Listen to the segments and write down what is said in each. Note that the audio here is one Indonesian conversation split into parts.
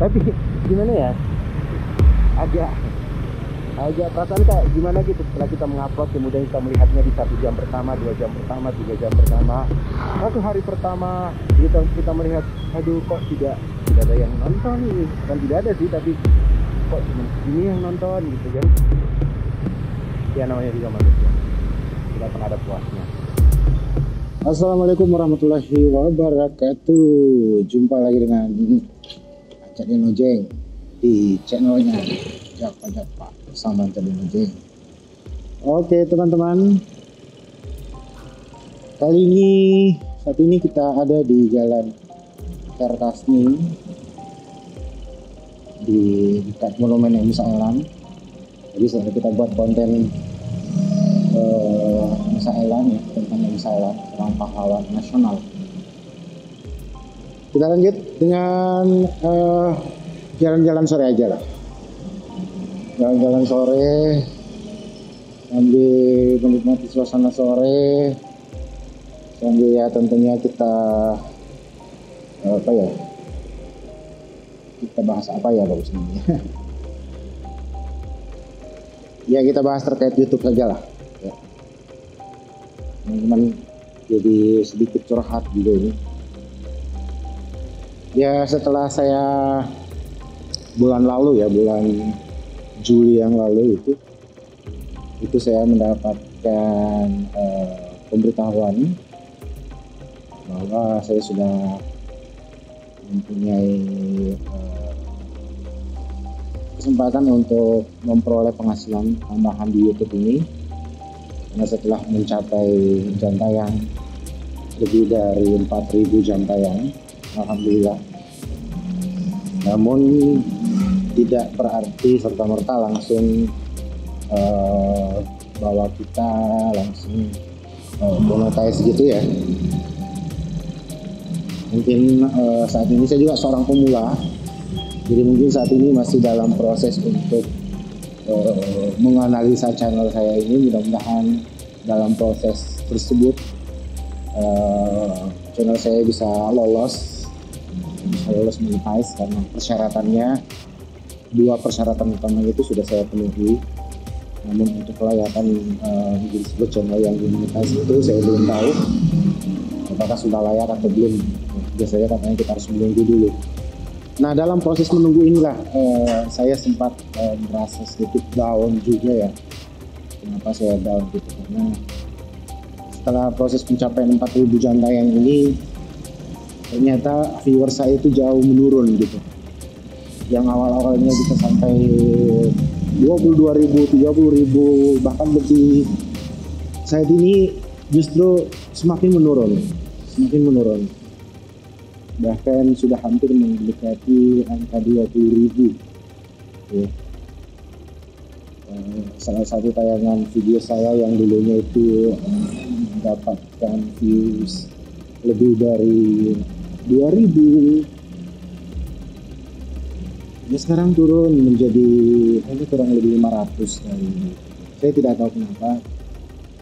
Tapi gimana ya, agak perasaan kayak gimana gitu setelah kita mengupload, kemudian kita melihatnya di 1 jam pertama, 2 jam pertama, 3 jam pertama, atau hari pertama kita melihat, aduh kok tidak ada yang nonton nih. Kan tidak ada sih, tapi kok cuma ini yang nonton gitu kan. Ya namanya juga manusia, tidak pernah ada puasnya. Assalamualaikum warahmatullahi wabarakatuh. Jumpa lagi dengan Acak Denojeng di channelnya Japa sama Acak Denojeng. Oke teman-teman, saat ini kita ada di Jalan Kartasni di dekat Monumen Musa Elam. Jadi setelah kita buat konten Musa Elam ya, tentang Musa Elam, seorang pahlawan nasional. Kita lanjut dengan jalan-jalan sore aja lah. Jalan-jalan sore sambil menikmati suasana sore, sambil ya tentunya kita kita bahas apa ya bagusnya. Ya kita bahas terkait YouTube saja lah ya. Teman-teman, jadi sedikit curhat juga ini. Ya setelah saya bulan Juli yang lalu itu saya mendapatkan pemberitahuan bahwa saya sudah mempunyai kesempatan untuk memperoleh penghasilan tambahan di YouTube ini, karena setelah mencapai jam tayang lebih dari 4.000 jam tayang, alhamdulillah. Namun tidak berarti serta-merta langsung bahwa kita langsung monetize gitu ya. Mungkin saat ini saya juga seorang pemula, jadi mungkin saat ini masih dalam proses untuk menganalisa channel saya ini. Mudah-mudahan dalam proses tersebut channel saya bisa lolos monetize, karena persyaratannya, 2 persyaratan utama itu sudah saya penuhi. Namun untuk kelayakan menjadi sebuah channel yang dimonetize itu saya belum tahu apakah sudah layak atau belum. Biasanya katanya kita harus menunggu dulu. Nah dalam proses menunggu inilah saya sempat merasa sedikit down juga ya. Kenapa saya down gitu? Karena setelah proses pencapaian 4.000 jam tayang ini, ternyata viewer saya itu jauh menurun gitu. Yang awal-awalnya bisa sampai 22.000, 30.000, bahkan lebih, saat ini justru semakin menurun. Bahkan sudah hampir mendekati angka 20.000 ya. Salah satu tayangan video saya yang dulunya itu mendapatkan views lebih dari 2.000, ya sekarang turun menjadi kurang lebih 500 kali. Saya tidak tahu kenapa.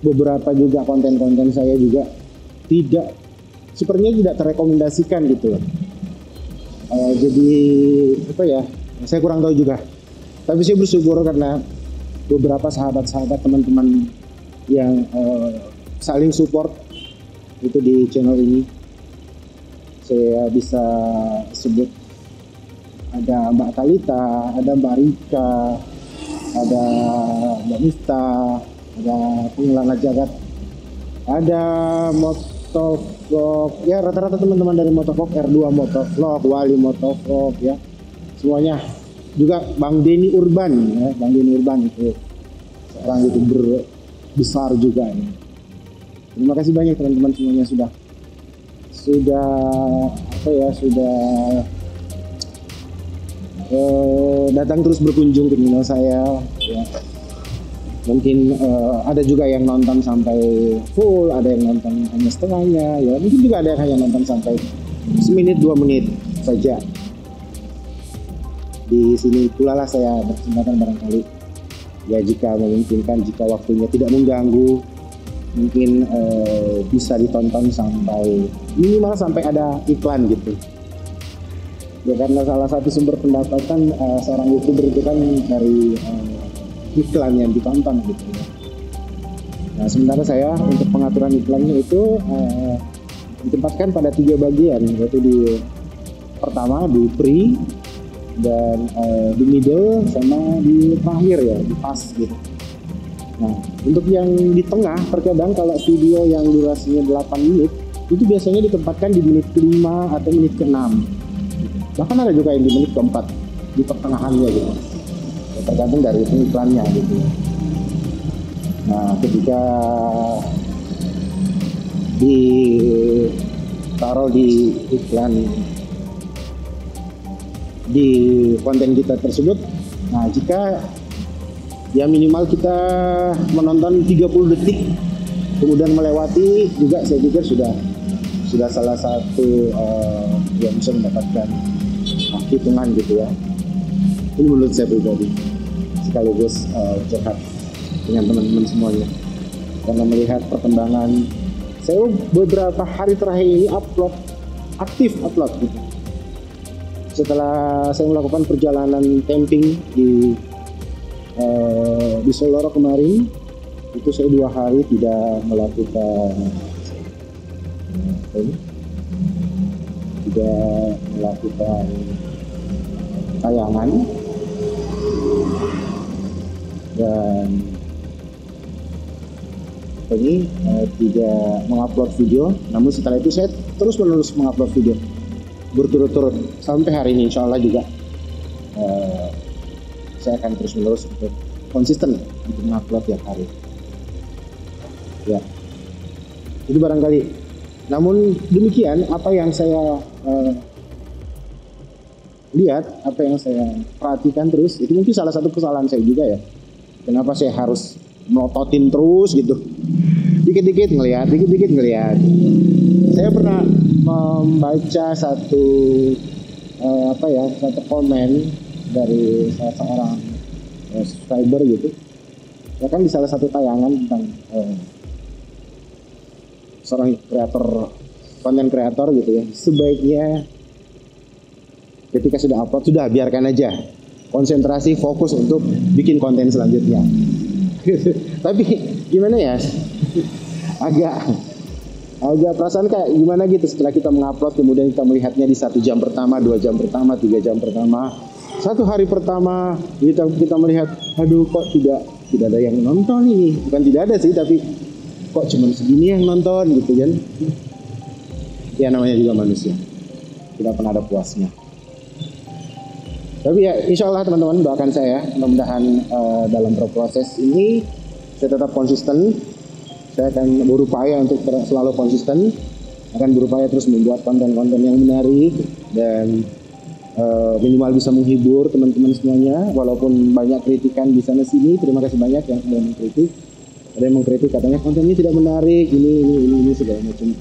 Beberapa juga konten-konten saya juga sepertinya tidak terrekomendasikan gitu loh. Jadi saya kurang tahu juga. Tapi saya bersyukur karena beberapa sahabat-sahabat, teman-teman yang saling support itu di channel ini. Saya bisa sebut ada Mbak Talita, ada Mbak Rika, ada Mbak Mifta, ada Pengelana Jagat, ada Motovlog, ya rata-rata teman-teman dari Motovlog, R2 Motovlog, Wali Motovlog ya, semuanya. Juga Bang Denny Urban ya, Bang Denny Urban itu seorang YouTuber besar juga ya. Terima kasih banyak teman-teman semuanya sudah datang terus berkunjung ke channel saya ya. Mungkin ada juga yang nonton sampai full, ada yang nonton hanya setengahnya ya, mungkin juga ada yang hanya nonton sampai semenit 2 menit saja. Di sini pula lah saya berkesempatan barangkali ya, jika memungkinkan, jika waktunya tidak mengganggu, mungkin bisa ditonton sampai minimal sampai ada iklan gitu. Ya karena salah satu sumber pendapatan seorang YouTuber itu kan dari iklan yang ditonton gitu ya. Nah sementara saya untuk pengaturan iklannya itu ditempatkan pada 3 bagian, yaitu di pertama di pre, dan di middle, sama di terakhir ya, di pas gitu. Nah untuk yang di tengah, terkadang kalau video yang durasinya 8 menit itu biasanya ditempatkan di menit ke-5 atau menit ke-6, bahkan ada juga yang di menit ke-4, di pertengahannya gitu ya, tergantung dari iklannya gitu. Nah ketika ditaruh di iklan di konten kita tersebut, nah jika ya minimal kita menonton 30 detik kemudian melewati, juga saya pikir sudah salah satu yang bisa mendapatkan hitungan gitu ya. Ini menurut saya pribadi, sekaligus curhat dengan teman-teman semuanya, karena melihat perkembangan saya beberapa hari terakhir ini aktif upload gitu. Setelah saya melakukan perjalanan camping di Soloro kemarin, itu saya 2 hari tidak melakukan tayangan, dan ini tidak mengupload video. Namun setelah itu saya terus menerus mengupload video berturut-turut sampai hari ini. Insya Allah juga saya akan terus menerus untuk konsisten untuk mengupload tiap hari ya, itu barangkali. Namun demikian, apa yang saya lihat, apa yang saya perhatikan terus, itu mungkin salah satu kesalahan saya juga ya. Kenapa saya harus melototin terus gitu, dikit-dikit ngelihat. Saya pernah membaca satu satu komen dari salah seorang subscriber gitu, ya kan, di salah satu tayangan tentang seorang konten kreator gitu ya, sebaiknya ketika sudah upload, sudah biarkan aja, konsentrasi fokus untuk bikin konten selanjutnya. Tapi gimana ya, agak perasaan kayak gimana gitu setelah kita mengupload, kemudian kita melihatnya di 1 jam pertama, 2 jam pertama, 3 jam pertama, 1 hari pertama kita melihat, aduh kok tidak ada yang nonton ini. Bukan tidak ada sih, tapi kok cuma segini yang nonton gitu kan. Ya namanya juga manusia, tidak pernah ada puasnya. Tapi ya insya Allah teman-teman, doakan saya mudah-mudahan dalam proses ini saya tetap konsisten. Saya akan berupaya untuk selalu konsisten, akan berupaya terus membuat konten-konten yang menarik dan minimal bisa menghibur teman-teman semuanya. Walaupun banyak kritikan di sana sini, terima kasih banyak yang sudah mengkritik. Ada yang mengkritik katanya kontennya tidak menarik, ini segala macam.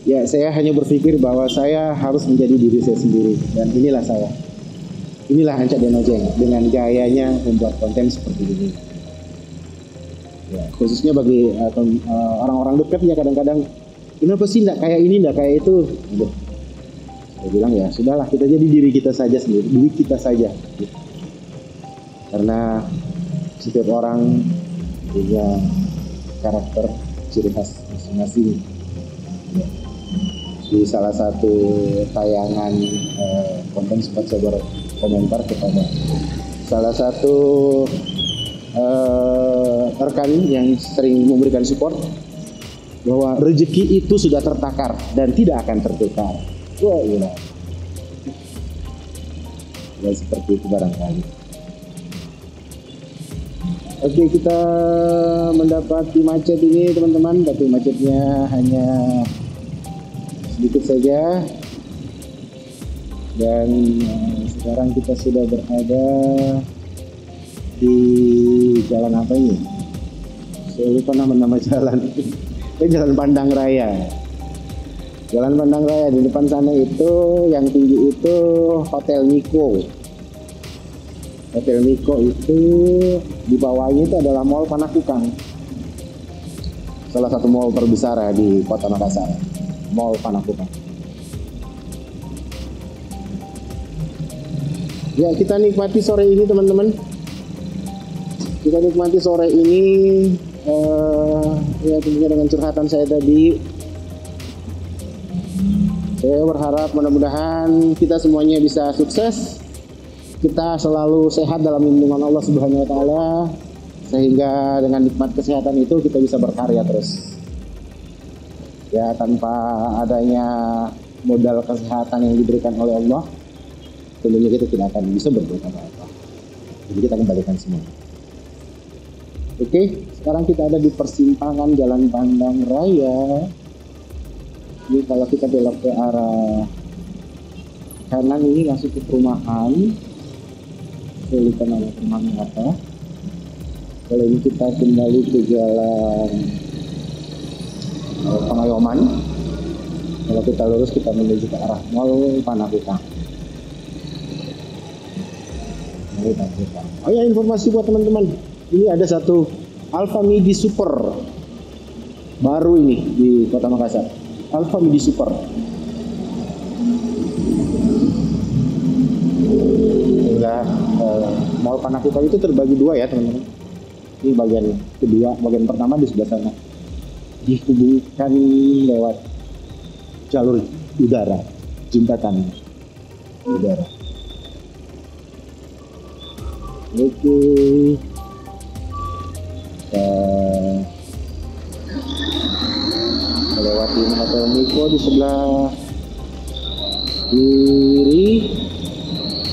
Ya saya hanya berpikir bahwa saya harus menjadi diri saya sendiri, dan inilah saya. Inilah Ancak Denojeng dengan gayanya membuat konten seperti ini. Ya, khususnya bagi orang-orang dekat ya, kadang-kadang kenapa sih enggak kayak ini, enggak kayak itu. Saya bilang ya sudahlah, kita jadi diri kita saja sendiri, diri kita saja. Karena setiap orang punya karakter, ciri khas masing-masing. Di salah satu tayangan konten sempat saya berkomentar kepada salah satu rekan yang sering memberikan support bahwa rezeki itu sudah tertakar dan tidak akan tertukar. Wah, gila. Ya seperti itu barangkali. Oke, kita mendapati macet ini teman-teman, tapi macetnya hanya sedikit saja. Dan sekarang kita sudah berada di jalan apa ini? Saya lupa nama jalan. Itu Jalan Pandang Raya. Jalan Pandang Raya, di depan sana itu yang tinggi itu Hotel Miko. Hotel Miko itu di bawahnya itu adalah Mall Panakukang. Salah satu mall terbesar ya di Kota Makassar. Mall Panakukang. Ya, kita nikmati sore ini teman-teman. Kita nikmati sore ini ya tentunya dengan curhatan saya tadi. Saya berharap mudah-mudahan kita semuanya bisa sukses. Kita selalu sehat dalam lindungan Allah Subhanahu wa taala, sehingga dengan nikmat kesehatan itu kita bisa berkarya terus. Ya, tanpa adanya modal kesehatan yang diberikan oleh Allah, tentunya kita tidak akan bisa berbuat apa-apa. Jadi kita kembalikan semua. Oke, sekarang kita ada di persimpangan Jalan Pandang Raya. Jadi kalau kita belok ke arah kanan ini langsung ke perumahan. Saya lupa nama perumahan apa. Kalau ini kita kembali ke jalan Pengayoman. Kalau kita lurus kita menuju ke arah Mall Panakukang. Oh ya, informasi buat teman-teman. Ini ada satu Alfa Midi Super baru ini di Kota Makassar. Alfa Midi Super. Hingga Mall Panakukang itu terbagi dua ya teman-teman. Ini bagian kedua, bagian pertama di sebelah sana. Dihubungkan lewat jalur udara, jembatan udara. Oke. Melewati Hotel Miko di sebelah kiri,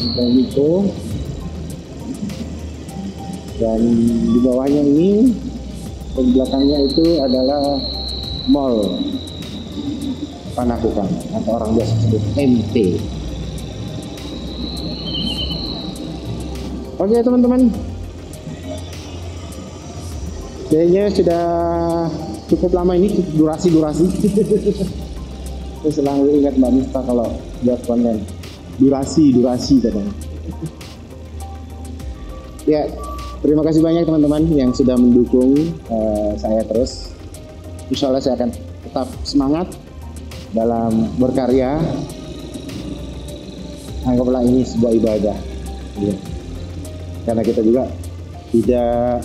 Hotel Miko, dan di bawahnya ini, di belakangnya itu adalah Mall Panakukang atau orang biasa sebut MT. Oke teman-teman, kayaknya sudah cukup lama ini, durasi. Saya selalu ingat Mbak Miftah kalau buat konten durasi katanya. Ya, terima kasih banyak teman-teman yang sudah mendukung saya terus. Insya Allah saya akan tetap semangat dalam berkarya. Anggaplah ini sebuah ibadah, ya. Karena kita juga tidak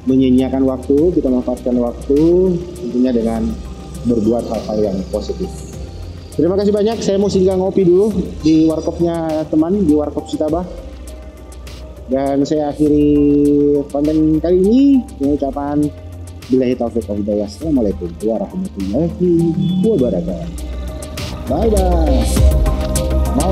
menyia-nyiakan waktu, kita memanfaatkan waktu tentunya dengan berbuat hal-hal yang positif. Terima kasih banyak. Saya mau singgah ngopi dulu di warkopnya teman, di Warkop Sitabah. Dan saya akhiri konten kali ini dengan ucapan billahi taufiq wal hidayah. Assalamualaikum warahmatullahi wabarakatuh. Bye bye. Mau